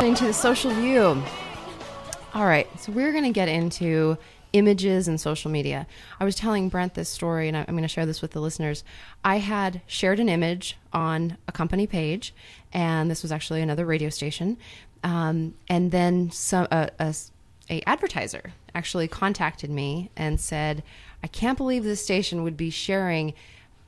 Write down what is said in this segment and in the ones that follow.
Into the social view. All right, so we're going to get into images and social media. I was telling Brent this story, and I'm going to share this with the listeners. I had shared an image on a company page, and this was actually another radio station. And then a advertiser actually contacted me and said, "I can't believe this station would be sharing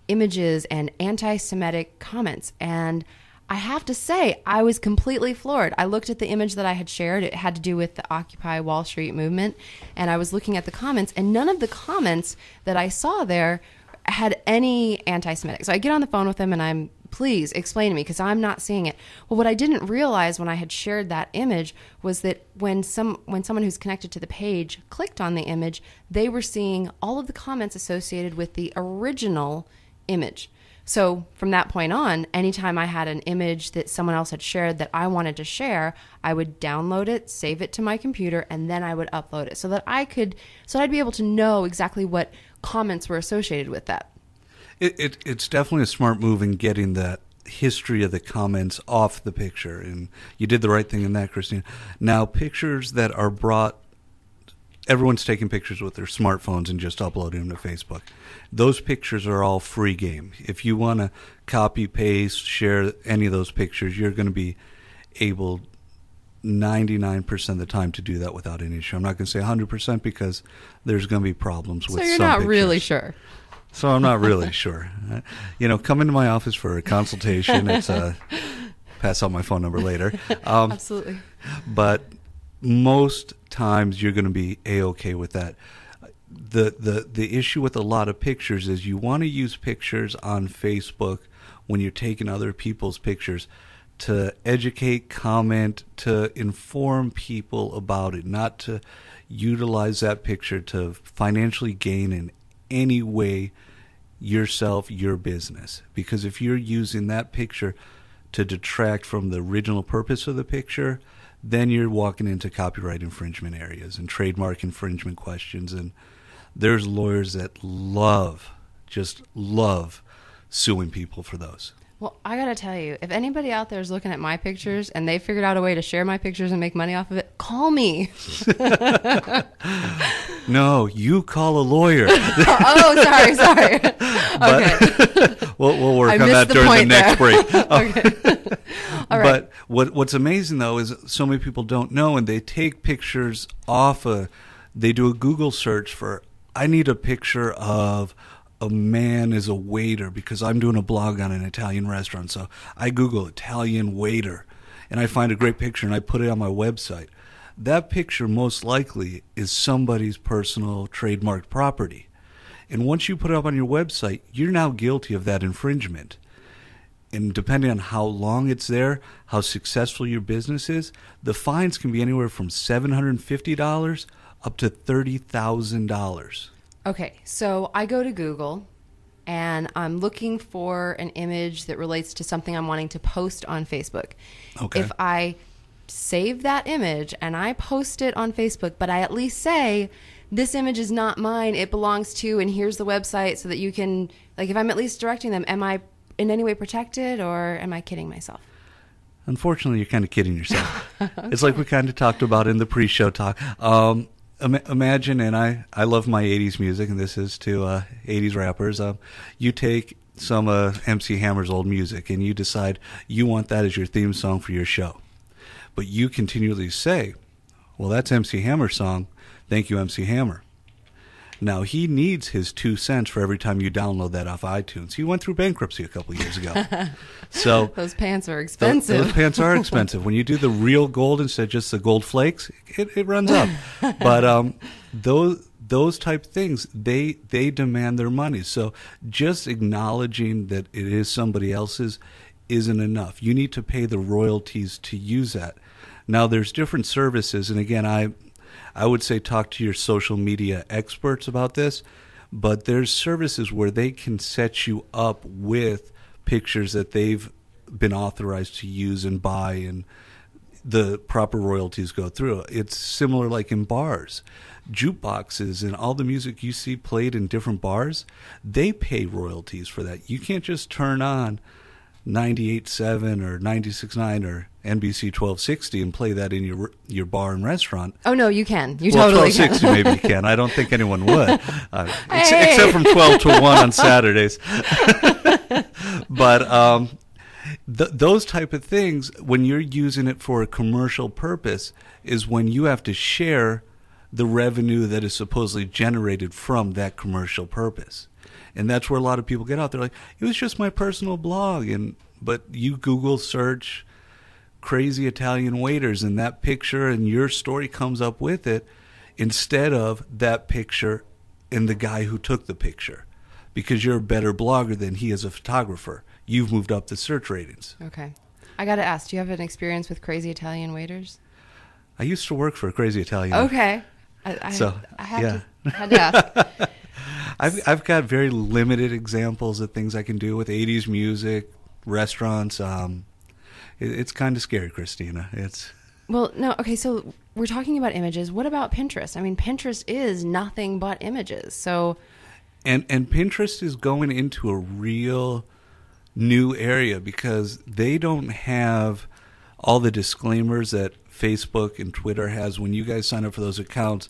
images and anti-Semitic comments." And I have to say, I was completely floored. I looked at the image that I had shared. It had to do with the Occupy Wall Street movement. And I was looking at the comments, and none of the comments that I saw there had any anti-Semitic. So I get on the phone with them, and I'm, "Please explain to me, because I'm not seeing it." Well, what I didn't realize when I had shared that image was that when someone who's connected to the page clicked on the image, they were seeing all of the comments associated with the original image. So from that point on, anytime I had an image that someone else had shared that I wanted to share, I would download it, save it to my computer, and then I would upload it so that I'd be able to know exactly what comments were associated with that. It's definitely a smart move in getting that history of the comments off the picture, and you did the right thing in that, Christina. Now, pictures that are brought, everyone's taking pictures with their smartphones and just uploading them to Facebook. Those pictures are all free game. If you want to copy, paste, share any of those pictures, you're going to be able 99% of the time to do that without any issue. I'm not going to say 100% because there's going to be problems with some pictures. So you're not really sure. So I'm not really sure. Come into my office for a consultation. It's pass out my phone number later. Absolutely. But most times you're going to be A-okay with that. The issue with a lot of pictures is you want to use pictures on Facebook when you're taking other people's pictures to educate, comment, to inform people about it, not to utilize that picture to financially gain in any way yourself, your business. Because if you're using that picture to detract from the original purpose of the picture, then you're walking into copyright infringement areas and trademark infringement questions. And there's lawyers that just love suing people for those. Well, I got to tell you, if anybody out there is looking at my pictures and they figured out a way to share my pictures and make money off of it, call me. No, you call a lawyer. Oh, sorry. Okay. We'll work on that during the next break. Okay. All right. But what's amazing, though, is so many people don't know, and they take pictures they do a Google search for, I need a picture of a man as a waiter because I'm doing a blog on an Italian restaurant. So I Google Italian waiter, and I find a great picture, and I put it on my website. That picture most likely is somebody's personal trademarked property. And once you put it up on your website, you're now guilty of that infringement. And depending on how long it's there, how successful your business is, the fines can be anywhere from $750 up to $30,000. Okay, so I go to Google and I'm looking for an image that relates to something I'm wanting to post on Facebook. Okay. If I save that image and I post it on Facebook, but I at least say, this image is not mine, it belongs to, and here's the website so that you can, if I'm at least directing them, am I in any way protected, or am I kidding myself? Unfortunately, you're kind of kidding yourself. Okay. It's like we kind of talked about in the pre-show talk. Imagine, and I love my 80s music, and this is to 80s rappers. You take some MC Hammer's old music, and you decide you want that as your theme song for your show. But you continually say, well, that's MC Hammer's song. Thank you, MC Hammer. Now, he needs his 2 cents for every time you download that off iTunes. He went through bankruptcy a couple of years ago. So those pants are expensive. Those pants are expensive. When you do the real gold instead of just the gold flakes, it runs up. But those type of things, they demand their money. So just acknowledging that it is somebody else's isn't enough. You need to pay the royalties to use that. Now, there's different services, and again, I would say talk to your social media experts about this, but there's services where they can set you up with pictures that they've been authorized to use and buy, and the proper royalties go through. It's similar like in bars. Jukeboxes and all the music you see played in different bars, they pay royalties for that. You can't just turn on 98.7 or 96.9 or NBC 1260 and play that in your bar and restaurant. Oh, no, you can. You Well, totally 1260 can. maybe you can. I don't think anyone would. Hey! Except from 12 to 1 on Saturdays. But those type of things, when you're using it for a commercial purpose, is when you have to share the revenue that is supposedly generated from that commercial purpose. And that's where a lot of people get out. They're like, it was just my personal blog. But you Google search crazy Italian waiters, and that picture and your story comes up with it instead of that picture and the guy who took the picture. Because you're a better blogger than he is a photographer. You've moved up the search ratings. Okay. I got to ask, do you have an experience with crazy Italian waiters? I used to work for a crazy Italian. Okay. I had to ask. I've got very limited examples of things I can do with 80s music, restaurants. It's kind of scary, Christina. Well, no, okay, so we're talking about images. What about Pinterest? I mean, Pinterest is nothing but images. So, and Pinterest is going into a real new area because they don't have all the disclaimers that Facebook and Twitter has. When you guys sign up for those accounts,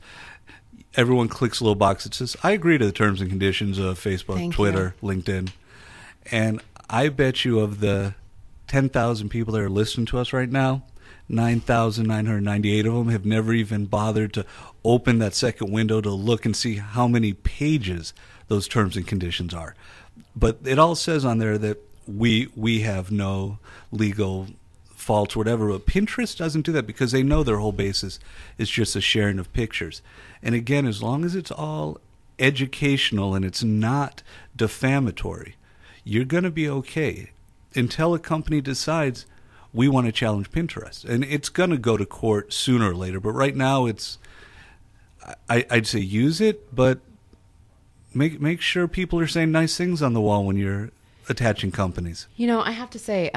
everyone clicks a little box that says, I agree to the terms and conditions of Facebook, Twitter, LinkedIn. And I bet you of the 10,000 people that are listening to us right now, 9,998 of them have never even bothered to open that second window to look and see how many pages those terms and conditions are. But it all says on there that we have no legal faults or whatever. But Pinterest doesn't do that because they know their whole basis is just a sharing of pictures. And again, as long as it's all educational and it's not defamatory, you're going to be okay until a company decides we want to challenge Pinterest. And it's going to go to court sooner or later. But right now, I'd say use it, but make sure people are saying nice things on the wall when you're attaching companies. You know, I have to say,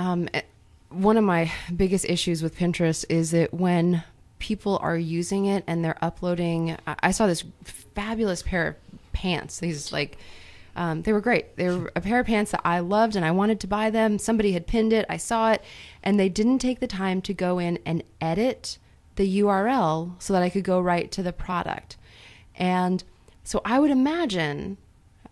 one of my biggest issues with Pinterest is that when people are using it and they're uploading, I saw this fabulous pair of pants. These they were great. They were a pair of pants that I loved and I wanted to buy them. Somebody had pinned it. I saw it, and they didn't take the time to go in and edit the URL so that I could go right to the product. And so I would imagine,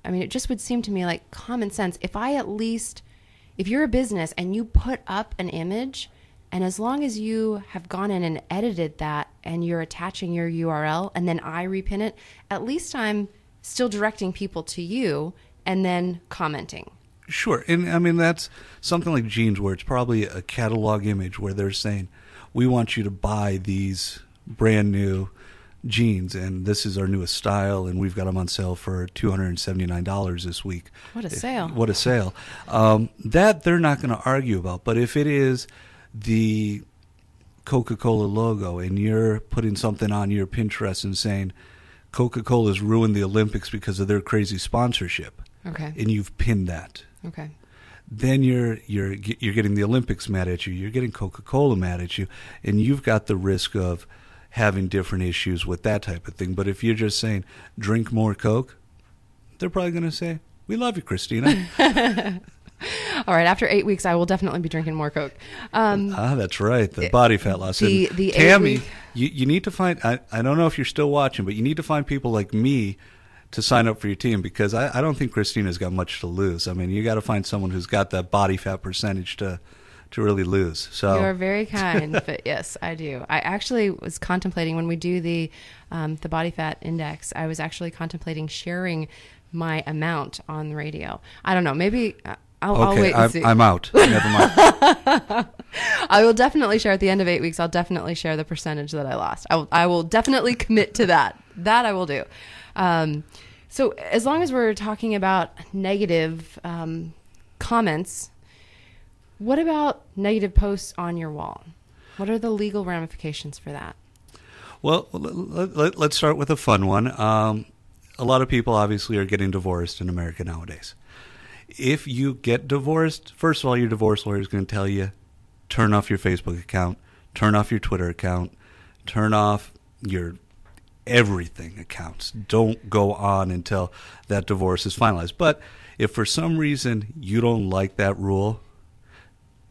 I mean, it just would seem to me like common sense. If you're a business and you put up an image, and as long as you have gone in and edited that and you're attaching your URL and then I repin it, at least I'm still directing people to you and then commenting. Sure. And I mean, that's something like jeans where it's probably a catalog image where they're saying, we want you to buy these brand new jeans and this is our newest style and we've got them on sale for $279 this week. What a sale. What a sale. That they're not going to argue about. But if it is the Coca-Cola logo and you're putting something on your Pinterest and saying Coca-Cola's ruined the Olympics because of their crazy sponsorship. Okay. And you've pinned that. Okay. Then you're getting the Olympics mad at you. You're getting Coca-Cola mad at you, and you've got the risk of having different issues with that type of thing. But if you're just saying drink more Coke, they're probably going to say, "We love you, Christina." All right. After 8 weeks, I will definitely be drinking more Coke. That's right. The body fat loss. The Tammy, you need to find. I don't know if you're still watching, but you need to find people like me to sign up for your team because I don't think Christina's got much to lose. I mean, you got to find someone who's got that body fat percentage to really lose. So you are very kind, but yes, I do. I actually was contemplating when we do the body fat index. I was actually contemplating sharing my amount on the radio. I don't know. Maybe. I'll wait and see. I'm out. Never mind. I will definitely share at the end of 8 weeks. I'll definitely share the percentage that I lost. I will definitely commit to that. That I will do. So as long as we're talking about negative comments, what about negative posts on your wall? What are the legal ramifications for that? Well, let's start with a fun one. A lot of people obviously are getting divorced in America nowadays. If you get divorced, first of all, your divorce lawyer is going to tell you, turn off your Facebook account, turn off your Twitter account, turn off your everything accounts. Don't go on until that divorce is finalized. But if for some reason you don't like that rule,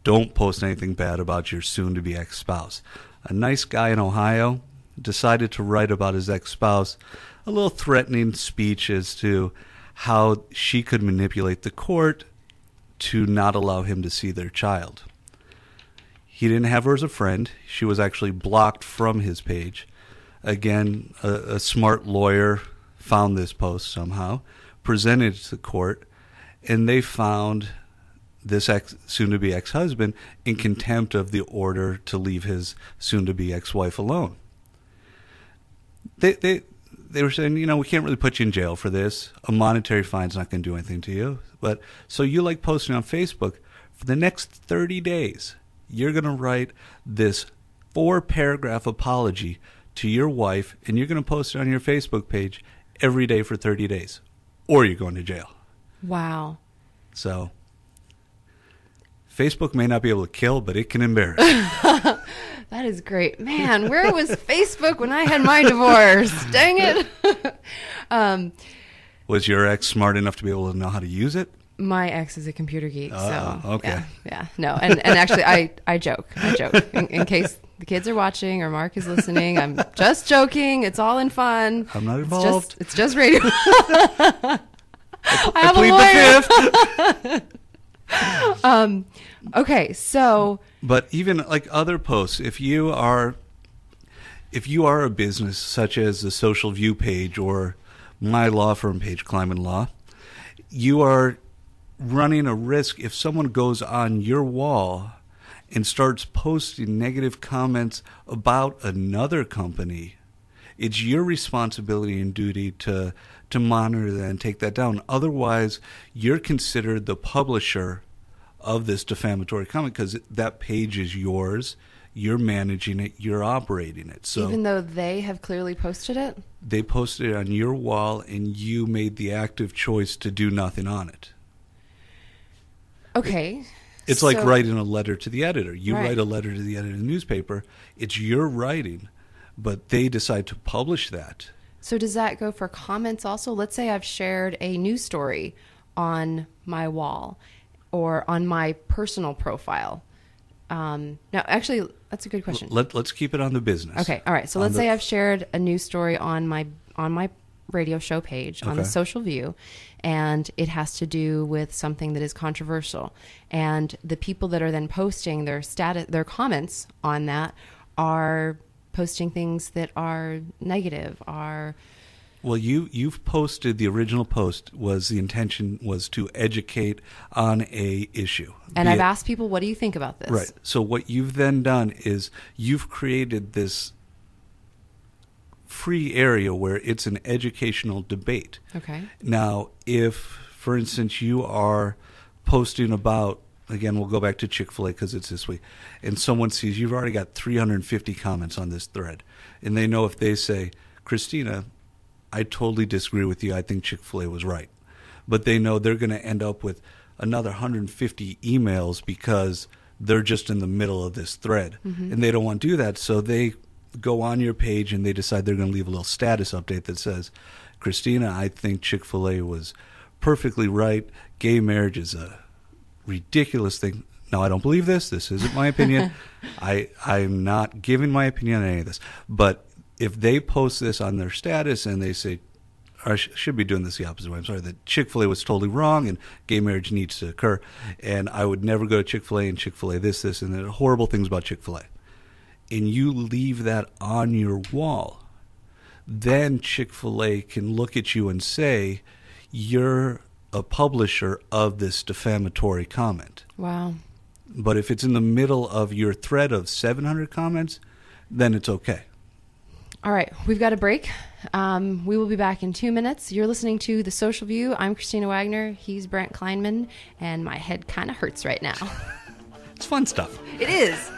don't post anything bad about your soon-to-be ex-spouse. A nice guy in Ohio decided to write about his ex-spouse, a little threatening speech as to how she could manipulate the court to not allow him to see their child. He didn't have her as a friend. She was actually blocked from his page. Again, a smart lawyer found this post somehow, presented it to the court, and they found this soon-to-be ex-husband in contempt of the order to leave his soon-to-be ex-wife alone. They were saying, we can't really put you in jail for this. A monetary fine's not going to do anything to you. But so you like posting on Facebook, for the next 30 days, you're going to write this 4-paragraph apology to your wife, and you're going to post it on your Facebook page every day for 30 days, or you're going to jail. Wow. So Facebook may not be able to kill, but it can embarrass. That is great. Man, where was Facebook when I had my divorce? Dang it. Was your ex smart enough to be able to know how to use it? My ex is a computer geek, so okay. Yeah. No, and actually I joke. In case the kids are watching or Mark is listening, I'm just joking. It's all in fun. I'm not involved. It's just radio. I plead the fifth. Okay, so. But even like other posts, if you are a business such as the Social View page or my law firm page, Kleinman Law, you are running a risk if someone goes on your wall and starts posting negative comments about another company. It's your responsibility and duty to monitor that and take that down. Otherwise, you're considered the publisher of this defamatory comment because that page is yours. You're managing it. You're operating it. So even though they have clearly posted it? They posted it on your wall, and you made the active choice to do nothing on it. Okay. It's like writing a letter to the editor. You Right. write a letter to the editor of the newspaper. It's your writing, but they decide to publish that. So does that go for comments also? Let's say I've shared a news story on my wall or on my personal profile. Now, actually, that's a good question. Let's keep it on the business. Okay, all right. So let's say I've shared a news story on my radio show page on the Social View, and it has to do with something that is controversial. And the people that are then posting their comments on that are posting things that are negative, Well, you've posted, the original post the intention was to educate on a issue. And I've asked people, what do you think about this? Right. So what you've then done is you've created this free area where it's an educational debate. Okay. Now, if, for instance, you are posting about, again, we'll go back to Chick-fil-A because it's this week, and someone sees you've already got 350 comments on this thread, and they know if they say, Christina, I totally disagree with you. I think Chick-fil-A was right. But they know they're going to end up with another 150 emails because they're just in the middle of this thread. Mm-hmm. And they don't want to do that. So they go on your page and they decide they're going to leave a little status update that says, Christina, I think Chick-fil-A was perfectly right. Gay marriage is a ridiculous thing. Now, I don't believe this. This isn't my opinion. I'm not giving my opinion on any of this. But if they post this on their status and they say, or I should be doing this the opposite way, I'm sorry, that Chick-fil-A was totally wrong and gay marriage needs to occur, and I would never go to Chick-fil-A and Chick-fil-A this, and there are horrible things about Chick-fil-A, and you leave that on your wall, then Chick-fil-A can look at you and say, you're a publisher of this defamatory comment. Wow. But if it's in the middle of your thread of 700 comments, then it's okay. All right, we've got a break. We will be back in 2 minutes. You're listening to The Social View. I'm Christina Wagner. He's Brent Kleinman, and my head kind of hurts right now. It's fun stuff. It is.